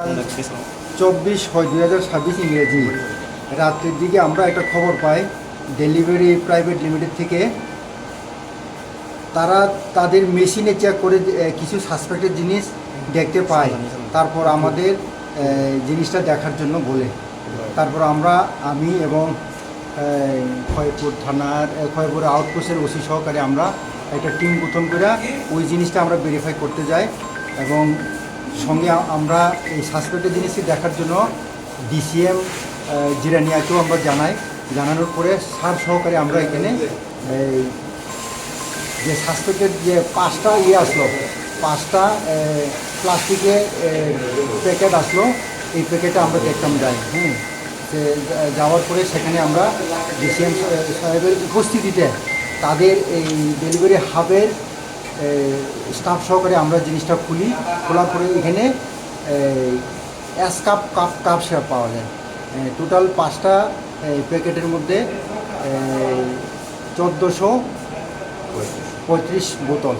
24/6/2026 ইংরেজি রাত্রের দিকে আমরা একটা খবর পাই ডেলিভারি প্রাইভেট লিমিটেড থেকে। তারা তাদের মেশিনে চেক করে কিছু সাসপেক্টেড জিনিস দেখতে পায়, তারপর আমাদের জিনিসটা দেখার জন্য বলে। তারপর আমি এবং খয়পুর থানার খয়পুর আউটপোস্টের ওসি সহকারে আমরা একটা টিম গঠন করে ওই জিনিসটা আমরা ভেরিফাই করতে যাই এবং সঙ্গে আমরা এই সাসপেক্টেড জিনিসটি দেখার জন্য ডিসিএম জিরানিয়াকেও আমরা জানানোর পরে সার সহকারে আমরা এখানে যে সাসপেক্টেড যে 5টা আসলো, 5টা প্লাস্টিকে প্যাকেট আসলো, এই প্যাকেটে আমরা দেখতাম যাই। যাওয়ার পরে সেখানে আমরা ডিসিএম সাহেবের উপস্থিতিতে তাদের এই ডেলিভারি হাবের স্টাফ সহকারে আমরা জিনিসটা খোলার পরে এখানে কাপ শেপ পাওয়া যায়। টোটাল 5টা প্যাকেটের মধ্যে 1435 বোতল।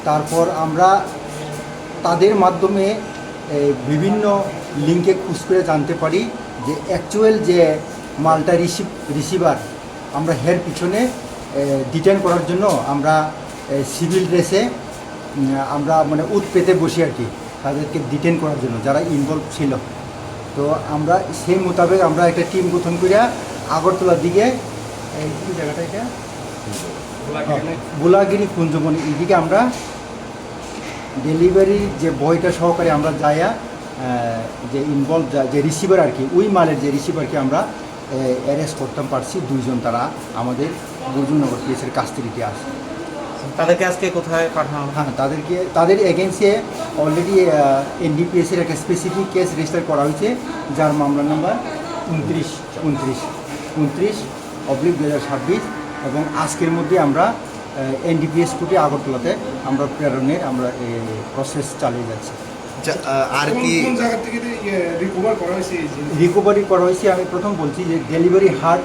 তারপর আমরা তাদের মাধ্যমে বিভিন্ন লিঙ্কে খুঁজ করে জানতে পারি যে অ্যাকচুয়াল যে মালটা রিসিভার আমরা হের পিছনে ডিটেন করার জন্য আমরা সিভিল ড্রেসে আমরা মানে পেতে বসি আর কি, তাদেরকে ডিটেন করার জন্য যারা ইনভলভ ছিল। তো আমরা সেই মোতাবেক আমরা একটা টিম গঠন করে আগরতলার দিকে কি জায়গাটা এটা বোলাগিরি কুঞ্জবন এইদিকে আমরা ডেলিভারি যে বয়টা সহকারে আমরা যাইয়া যে ইনভলভ যে রিসিভার আর কি, ওই মালের যে রিসিভারকে আমরা অ্যারেস্ট করতে পারছি 2 জন। তারা আমাদের বজুনগর পিএসের কাছ থেকে আসে। তাদেরকে আজকে কোথায় পাঠানো? হ্যাঁ, তাদের এগেন্সে অলরেডি এনডিপিএসের একটা স্পেসিফিক কেস রেজিস্টার করা হয়েছে, যার মামলা নাম্বার 29/2026 এবং আজকের মধ্যে আমরা এনডিপিএস কোর্টে আগরতলাতে আমরা প্রেরণের আমরা প্রসেস চালিয়ে যাচ্ছি। আর কি রিকভারি করা হয়েছে? আমি প্রথম বলছি যে ডেলিভারি হাট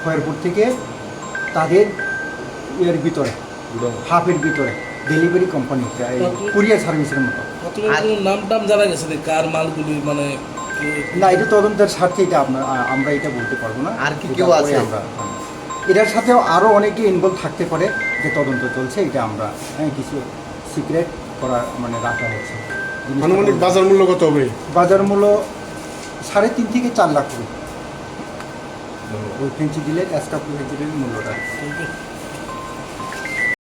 খয়েরপুর থেকে তাদের ভিতরে হাফের ভিতরে ডেলিভারি কোম্পানি কুরিয়ার সার্ভিসের মতো। নাম টাম জানা গেছে কার মালগুলি, মানে না, এটা তদন্তের স্বার্থে এটা আমরা এটা বলতে পারবো না। আর কি কেউ আছে? আমরা এটার সাথেও আরও অনেকে ইনভলভ থাকতে পারে, যে তদন্ত চলছে, এটা আমরা কিছু সিক্রেট করা মানে রাখা হচ্ছে। আনুমানিক বাজার মূল্য কত হবে? বাজার মূল্য 3.5 থেকে 4 লাখ করে ওই ফেন্সি দিলে, অ্যাসকাপ ফেন্সি দিলের মূল্যটা।